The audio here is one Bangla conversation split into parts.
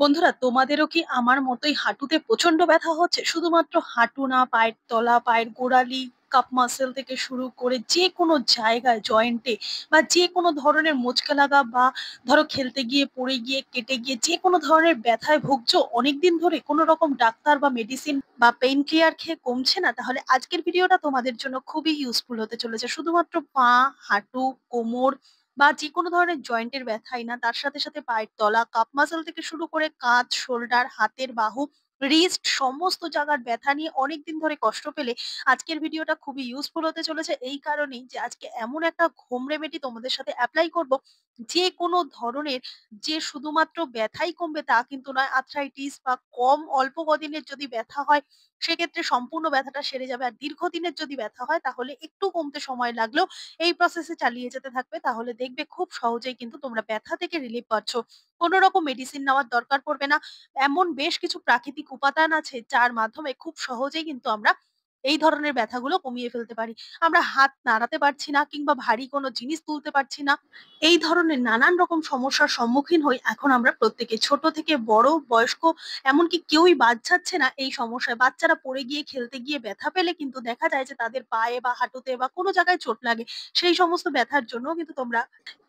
বন্ধুরা, তোমাদেরও কি আমার মতোই হাঁটুতে প্রচন্ড ব্যথা হচ্ছে? শুধুমাত্র হাঁটু না, পায়ের তলা, পায়ের গোড়ালি, কাপ মাসেল থেকে শুরু করে যে কোনো জায়গায় জয়েন্টে বা যে কোনো ধরনের মোচকা লাগা বা ধরো খেলতে গিয়ে পড়ে গিয়ে কেটে গিয়ে যে কোনো ধরনের ব্যথায় ভুগছো অনেকদিন ধরে, কোনো রকম ডাক্তার বা মেডিসিন বা পেইন ক্লিয়ার খেয়ে কমছে না, তাহলে আজকের ভিডিওটা তোমাদের জন্য খুবই ইউজফুল হতে চলেছে। শুধুমাত্র পা, হাঁটু, কোমর বা যেকোনো ধরনের জয়েন্টের ব্যথাই না, তার সাথে সাথে পায়ের তলা, কাপ মাসল থেকে শুরু করে কাঁধ, শোল্ডার, হাতের বাহু, রিস্ট সমস্ত জায়গার ব্যথা নিয়ে অনেকদিন ধরে কষ্ট পেলে আজকের ভিডিওটা খুবই ইউজফুল হতে চলেছে। এই কারণেই যে আজকে এমন একটা হোম রেমেডি তোমাদের সাথে অ্যাপ্লাই করব, যে কোনো ধরনের, যে শুধুমাত্র ব্যথাই কমবে তা কিন্তু নয়। আর্থ্রাইটিস বা অল্প কদিনের যদি ব্যথা হয়, সেক্ষেত্রে সম্পূর্ণ ব্যথাটা সেরে যাবে। আর দীর্ঘদিনের যদি ব্যথা হয়, তাহলে একটু কমতে সময় লাগলেও এই প্রসেসে চালিয়ে যেতে থাকবে, তাহলে দেখবে খুব সহজেই কিন্তু তোমরা ব্যথা থেকে রিলিফ পাচ্ছ। কোনো রকম মেডিসিন নেওয়ার দরকার পড়বে না। এমন বেশ কিছু প্রাকৃতিক উপাদান আছে যার মাধ্যমে খুব সহজেই কিন্তু আমরা এই ধরনের ব্যথাগুলো কমিয়ে ফেলতে পারি। আমরা হাত নাড়াতে পারছি না কিংবা ভারী কোনো জিনিস তুলতে পারছি না, এই ধরনের নানান রকম সমস্যার সম্মুখীন হই এখন আমরা প্রত্যেকে, ছোট থেকে বড়, বয়স্ক, এমনকি কেউই বাদ যাচ্ছে না এই সমস্যায়। বাচ্চারা পড়ে গিয়ে খেলতে গিয়ে ব্যথা পেলে কিন্তু দেখা যায় যে তাদের পায়ে বা হাঁটুতে বা কোনো জায়গায় চোট লাগে। সেই সমস্ত ব্যথার জন্য কিন্তু তোমরা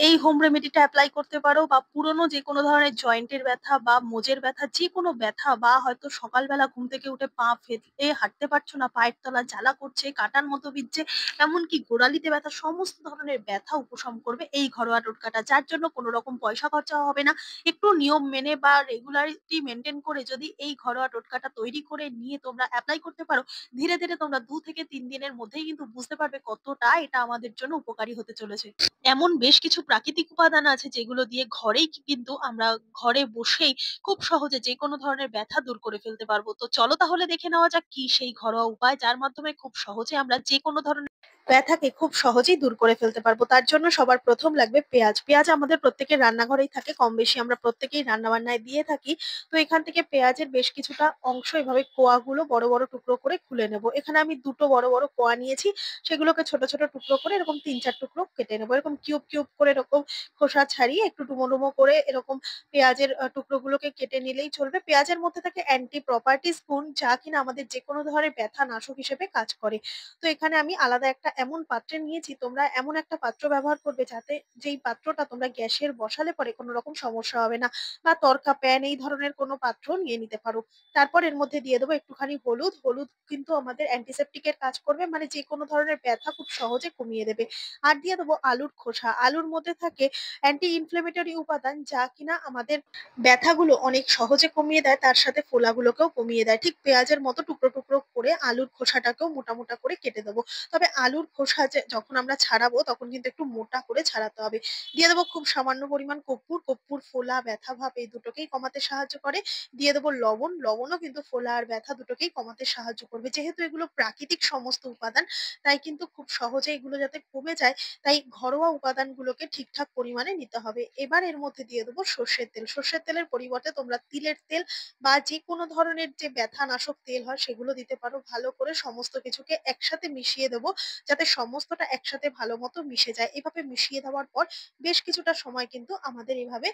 এই হোম রেমেডিটা অ্যাপ্লাই করতে পারো। বা পুরনো যে কোনো ধরনের জয়েন্টের ব্যথা বা মোচের ব্যথা, যে কোনো ব্যথা, বা হয়তো সকালবেলা ঘুম থেকে উঠে পা ফেলে হাঁটতে পারছো না, পায়ের তলা জ্বালা করছে, কাটার মতো বিচ্ছে, এমনকি গোড়ালিতে ব্যথা, সমস্ত ধরনের ব্যথা উপশম করবে এই ঘরোয়া টোটকাটা, যার জন্য কোনো রকম পয়সা খরচা হবে না। একটু নিয়ম মেনে বা রেগুলারিটি মেনটেন করে যদি এই ঘরোয়া টোটকাটা তৈরি করে নিয়ে তোমরা অ্যাপ্লাই করতে পারো, ধীরে ধীরে তোমরা 2 থেকে 3 দিনের মধ্যেই কিন্তু বুঝতে পারবে কতটা এটা আমাদের জন্য উপকারী হতে চলেছে। এমন বেশ কিছু প্রাকৃতিক উপাদান আছে যেগুলো দিয়ে ঘরেই কিন্তু আমরা ঘরে বসেই খুব সহজে যে কোনো ধরনের ব্যথা দূর করে ফেলতে পারবো। তো চলো তাহলে দেখে নেওয়া যাক কি সেই ঘরোয়া উপায় যার মাধ্যমে খুব সহজে আমরা যে কোনো ধরনের ব্যথাকে খুব সহজেই দূর করে ফেলতে পারবো। তার জন্য সবার প্রথম লাগবে পেঁয়াজ। পেঁয়াজ আমাদের প্রত্যেকের রান্নাঘরেই থাকে, কম বেশি আমরা প্রত্যেকেই রান্না বান্নায় দিয়ে থাকি। তো এখান থেকে পেঁয়াজের বেশ কিছুটা অংশ এভাবে কোয়াগুলো বড় বড় টুকরো করে খুলে নেব। এখানে আমি দুটো বড় বড় কোয়া নিয়েছি, সেগুলোকে ছোট ছোট টুকরো করে এরকম 3-4 টুকরো কেটে নেবো। এরকম কিউব কিউব করে এরকম খোসা ছাড়িয়ে একটু ডুমো ডুমো করে এরকম পেঁয়াজের টুকরোগুলোকে কেটে নিলেই চলবে। পেঁয়াজের মধ্যে থাকে অ্যান্টি প্রপার্টিস গুণ, যা কিনা আমাদের যে কোনো ধরনের ব্যথা নাশক হিসেবে কাজ করে। তো এখানে আমি আলাদা একটা এমন পাত্রে নিয়েছি, তোমরা এমন একটা পাত্র ব্যবহার করবে যাতে যেই পাত্রটা তোমরা গ্যাসের বসালে পরে কোনো রকম সমস্যা হবে না, বা তরকা প্যান এই ধরনের কোনো পাত্র নিয়ে নিতে পারো। তারপর এর মধ্যে দিয়ে দেবো একটুখানি হলুদ। হলুদ কিন্তু আমাদের অ্যান্টিসেপ্টিকের কাজ করবে, মানে যে কোনো ধরনের ব্যথা খুব সহজে কমিয়ে দেবে। আর দিয়ে দেবো আলুর খোসা। আলুর মধ্যে থাকে অ্যান্টি ইনফ্লেমেটরি উপাদান, যা কিনা আমাদের ব্যথাগুলো অনেক সহজে কমিয়ে দেয়, তার সাথে ফোলাগুলোকেও কমিয়ে দেয়। ঠিক পেঁয়াজের মতো টুকরো টুকরো করে আলুর খোসাটাকেও মোটা মোটা করে কেটে দেবো। তবে আলুর খোসা যখন আমরা ছাড়াবো তখন কিন্তু একটু মোটা করে ছাড়াতে হবে। দিয়ে দেবো খুব সামান্য পরিমাণ কর্পূর। কর্পূর ফোলা, ব্যথা ভাব এই দুটোকেই কমাতে সাহায্য করে। দিয়ে দেবো লবণ। লবণও কিন্তু ফোলা আর ব্যথা দুটোকেই কমাতে সাহায্য করবে। যেহেতু এগুলো প্রাকৃতিক সমস্ত উপাদান, তাই কিন্তু খুব সহজে এগুলো যাতে কমে যায়, তাই ঘরোয়া উপাদানগুলোকে ঠিকঠাক পরিমাণে নিতে হবে। এবার এর মধ্যে দিয়ে দেবো সর্ষের তেল। সর্ষের তেলের পরিবর্তে তোমরা তিলের তেল বা যে কোনো ধরনের যে ব্যথা নাশক তেল হয় সেগুলো দিতে পারো। ভালো করে সমস্ত কিছুকে একসাথে মিশিয়ে দেবো, যাতে সমস্তটা একসাথে ভালো মতো মিশে যায়। এভাবে মিশিয়ে দেওয়ার পর বেশ কিছুটা সময় কিন্তু আমাদের এভাবে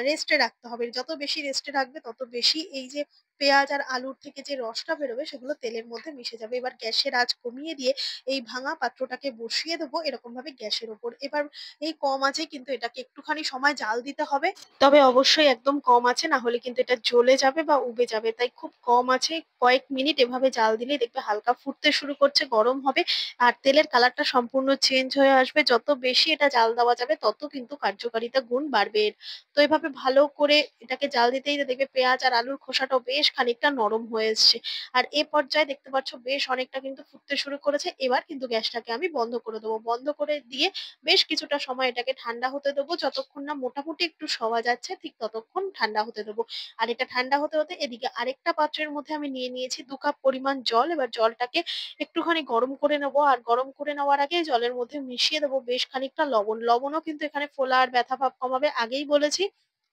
রেস্টে রাখতে হবে। যত বেশি রেস্টে রাখবে তত বেশি এই যে পেঁয়াজ আর আলুর থেকে যে রসটা বেরোবে সেগুলো তেলের মধ্যে মিশে যাবে। এবার গ্যাসের আঁচ কমিয়ে দিয়ে এই ভাঙা পাত্রটাকে বসিয়ে দেবো এরকম ভাবে গ্যাসের ওপর। এবার এই কম আঁচে কিন্তু এটাকে একটুখানি সময় জাল দিতে হবে। তবে অবশ্যই একদম কম আঁচে, না হলে কিন্তু এটা জ্বলে যাবে বা উবে যাবে। তাই খুব কম আঁচে কয়েক মিনিট এভাবে জাল দিলেই দেখবে হালকা ফুটতে শুরু করছে, গরম হবে, আর তেলের কালারটা সম্পূর্ণ চেঞ্জ হয়ে আসবে। যত বেশি এটা জাল দেওয়া যাবে তত কিন্তু কার্যকারিতা গুণ বাড়বে এর। তো এভাবে ভালো করে এটাকে জাল দিতেই দেখবে পেঁয়াজ আর আলুর খোসাটাও বেশ খানিকটা নরম হয়ে এসছে। আর এ পর্যায়ে দেখতে পাচ্ছ বেশ অনেকটা কিন্তু ফুটতে শুরু করেছে। এবার কিন্তু গ্যাসটাকে আমি বন্ধ করে দেবো। বন্ধ করে দিয়ে বেশ কিছুটা সময় এটাকে ঠান্ডা হতে দেবো। যতক্ষণ না মোটামুটি একটু সওয়া যাচ্ছে ঠিক ততক্ষণ ঠান্ডা হতে দেবো। আর এটা ঠান্ডা হতে হতে এদিকে আরেকটা পাত্রের মধ্যে আমি নিয়ে নিয়েছি 2 কাপ পরিমাণ জল। এবার জলটাকে একটুখানি গরম করে নেবো, আর গরম করে নেওয়ার আগে জলের মধ্যে মিশিয়ে দেবো বেশ খানিকটা লবণ। লবণও কিন্তু এখানে ফোলা আর ব্যথা ভাব কমাবে, আগেই বলেছি।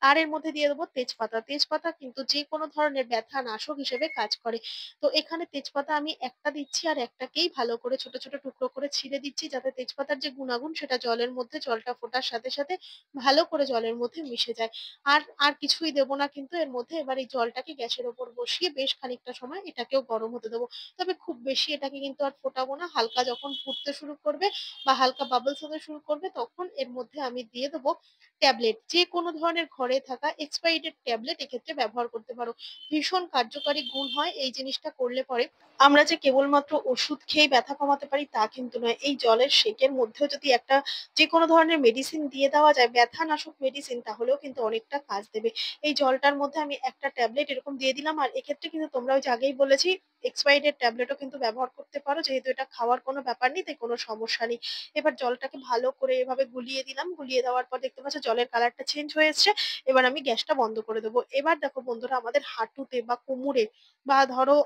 আর এর মধ্যে দিয়ে দেবো তেজপাতা। তেজপাতা কিন্তু যেকোনো ধরনের ব্যথা নাশক হিসেবে কাজ করে। তো এখানে তেজপাতা আমি একটা দিচ্ছি আর একটাকেই ভালো করে ছোট, ছোট টুকরো করে ছিঁড়ে দিচ্ছি যাতে তেজপাতার যে গুণাগুণ সেটা জলের মধ্যে জলটা ফোটার সাথে, সাথে ভালো করে জলের মধ্যে মিশে যায়। আর কিছুই দেবো না কিন্তু এর মধ্যে। এবার এই জলটাকে গ্যাসের ওপর বসিয়ে বেশ খানিকটা সময় এটাকেও গরম হতে দেবো। তবে খুব বেশি এটাকে কিন্তু আর ফোটাবো না। হালকা যখন ফুটতে শুরু করবে বা হালকা বাবলস হতে শুরু করবে তখন এর মধ্যে আমি দিয়ে দেবো ট্যাবলেট। যেকোনো ধরনের ঘরে থাকা এক্সপাইরি ট্যাবলেট এক্ষেত্রে ব্যবহার করতে পারো। ভীষণ কার্যকারী গুণ হয় এই জিনিসটা করলে পরে। আমরা যে কেবলমাত্র ওষুধ খেয়েই ব্যথা কমাতে পারি তা কিন্তু নয়। এই জলের সেকের মধ্যেও যদি একটা যেকোনো ধরনের মেডিসিন দিয়ে দেওয়া যায়, ব্যথা নাশক মেডিসিন, তাহলেও কিন্তু অনেকটা কাজ দেবে। এই জলটার মধ্যে আমি একটা ট্যাবলেট এরকম দিয়ে দিলাম। আর এক্ষেত্রে কিন্তু তোমরা ওই যে আগেই বলেছি এক্সপাইরি ট্যাবলেটও কিন্তু ব্যবহার করতে পারো। যেহেতু এটা খাওয়ার কোনো ব্যাপার নেই তাই কোনো সমস্যা নেই। এবার জলটাকে ভালো করে এভাবে গুলিয়ে দিলাম। গুলিয়ে দেওয়ার পর দেখতে পাচ্ছ জলের কালারটা চেঞ্জ হয়ে এসছে। এবার আমি গ্যাসটা বন্ধ করে দেবো। এবার দেখো বন্ধুরা, আমাদের হাঁটুতে বা কোমরে বা ধরো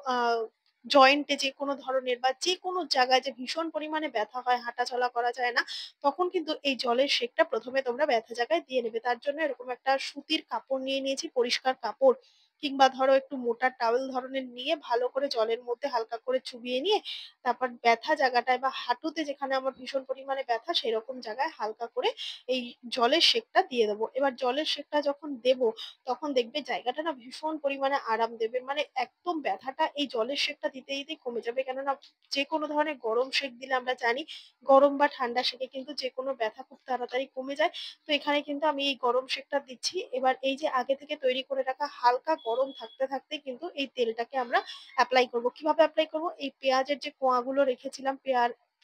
জয়েন্টে যে কোনো ধরনের বা যে কোনো জায়গায় যে ভীষণ পরিমাণে ব্যথা হয়, হাঁটা চলা করা যায় না, তখন কিন্তু এই জলের সেকটা প্রথমে তোমরা ব্যথা জায়গায় দিয়ে নেবে। তার জন্য এরকম একটা সুতির কাপড় নিয়ে নিয়েছি, পরিষ্কার কাপড় কিংবা ধরো একটু মোটা টাওয়েল ধরনের নিয়ে ভালো করে জলের মধ্যে হালকা করে চুবিয়ে নিয়ে তারপর ব্যথা জায়গাটায় বা হাঁটুতে যেখানে আমার ভীষণ পরিমাণে ব্যথা সেরকম জায়গায় হালকা করে এই জলের সেকটা দিয়ে দেবো। এবার জলের সেকটা যখন দেব তখন দেখবে জায়গাটা না ভীষণ পরিমাণে আরাম দেবে। মানে একদম ব্যথাটা এই জলের সেকটা দিতে দিতেই কমে যাবে। কেননা যে কোনো ধরনের গরম সেক দিলে আমরা জানি গরম বা ঠান্ডা সেকে কিন্তু যে কোনো ব্যথা খুব তাড়াতাড়ি কমে যায়। তো এখানে কিন্তু আমি এই গরম সেকটা দিচ্ছি। এবার এই যে আগে থেকে তৈরি করে রাখা হালকা গরম থাকতে থাকতে কিন্তু এই তেলটাকে আমরা অ্যাপ্লাই করব। কিভাবে অ্যাপ্লাই করব? এই পেঁয়াজের যে কোয়াগুলো রেখেছিলাম,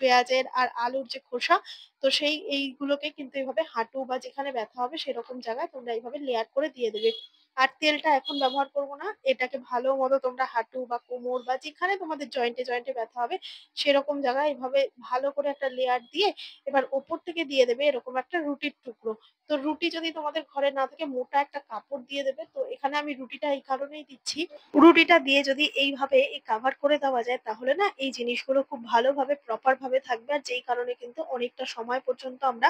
পেঁয়াজের আর আলুর যে খোসা, তো এইগুলোকে কিন্তু এইভাবে হাঁটু বা যেখানে ব্যথা হবে সেরকম জায়গায় তোমরা এইভাবে লেয়ার করে দিয়ে দেবে। আর তেলটা এখন ব্যবহার করব না। এটাকে ভালো মতো তোমরা হাঁটু বা কোমর বা যেখানে তোমাদের জয়েন্টে জয়েন্টে ব্যথা হবে সেরকম জায়গায় এইভাবে ভালো করে একটা লেয়ার দিয়ে এবার ওপর থেকে দিয়ে দেবে এরকম একটা রুটির টুকরো। তো রুটি যদি তোমাদের ঘরে না থাকে মোটা একটা কাপড় দিয়ে দেবে। তো এখানে আমি রুটিটা এই কারণেই দিচ্ছি, রুটিটা দিয়ে যদি এইভাবে কাভার করে দেওয়া যায় তাহলে না এই জিনিসগুলো খুব ভালোভাবে প্রপার ভাবে থাকবে। আর যেই কারণে কিন্তু অনেকটা সময় পর্যন্ত আমরা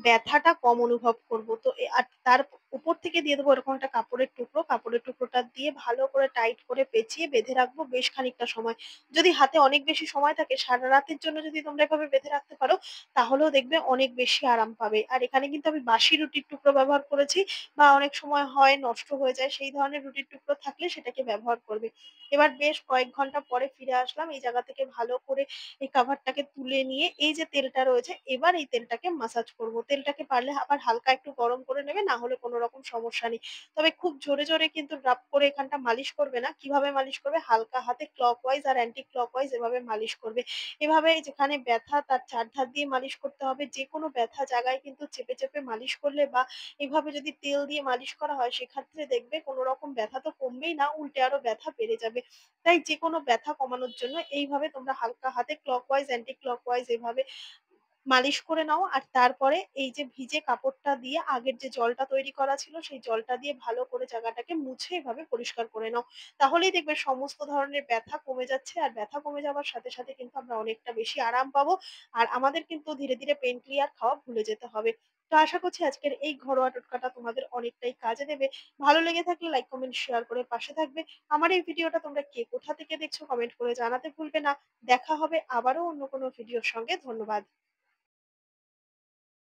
ব্যথাটা কম অনুভব করব। তো আর তার উপর থেকে দিয়ে দেবো এরকম একটা কাপড়ের টুকরো। কাপড়ের টুকরোটা দিয়ে ভালো করে টাইট করে পেঁচিয়ে বেঁধে রাখবো বেশ খানিকটা সময়। যদি হাতে অনেক বেশি সময় থাকে সারা রাতের জন্য যদি তোমরা এভাবে বেঁধে রাখতে পারো তাহলেও দেখবে অনেক বেশি আরাম পাবে। আর এখানে কিন্তু আমি বাসি রুটির টুকরো ব্যবহার করেছি বা অনেক সময় হয় নষ্ট হয়ে যায়, সেই ধরনের রুটির টুকরো থাকলে সেটাকে ব্যবহার করবে। এবার বেশ কয়েক ঘন্টা পরে ফিরে আসলাম। এই জায়গা থেকে ভালো করে এই কাভারটাকে তুলে নিয়ে এই যে তেলটা রয়েছে এবার এই তেলটাকে মাসাজ করব। তেলটাকে পারলে আবার হালকা একটু গরম করে নেবে, না হলে কোনো রকম সমস্যা নেই। তবে খুব জোরে জোরে কিন্তু রাব করে এখানটা মালিশ করবে না। কিভাবে মালিশ করবে? হালকা হাতে ক্লকওয়াইজ আর অ্যান্টি ক্লকওয়াইজ এভাবে মালিশ করবে। এভাবে যেখানে ব্যথা তার চারধার দিয়ে মালিশ করতে হবে। যে কোনো ব্যথা জায়গায় কিন্তু চেপে চেপে মালিশ করলে বা এভাবে যদি তেল দিয়ে মালিশ করা হয় সেক্ষেত্রে দেখবে কোনো রকম ব্যথা তো কমবেই না, উল্টে আরো ব্যথা বেড়ে যাবে। তাই যে কোনো ব্যথা কমানোর জন্য এইভাবে তোমরা হালকা হাতে ক্লকওয়াইজ অ্যান্টি ক্লকওয়াইজ এভাবে মালিশ করে নাও। আর তারপরে এই যে ভিজে কাপড়টা দিয়ে আগের যে জলটা তৈরি করা ছিল সেই জলটা দিয়ে ভালো করে জায়গাটাকে মুছে এভাবে পরিষ্কার করে নাও। তাহলেই দেখবে সমস্ত ধরনের ব্যথা কমে যাচ্ছে। আর ব্যথা কমে যাওয়ার সাথে সাথে কিন্তু আমরা অনেকটা বেশি আরাম পাবো। আর আমাদের কিন্তু ধীরে ধীরে পেইন ক্লিয়ার খাওয়া ভুলে যেতে হবে। তো আশা করছি আজকের এই ঘরোয়া টোটকাটা তোমাদের অনেকটাই কাজে দেবে। ভালো লেগে থাকলে লাইক কমেন্ট শেয়ার করে পাশে থাকবে। আমার এই ভিডিওটা তোমরা কে কোথা থেকে দেখছো কমেন্ট করে জানাতে ভুলবে না। দেখা হবে আবারও অন্য কোনো ভিডিওর সঙ্গে। ধন্যবাদ।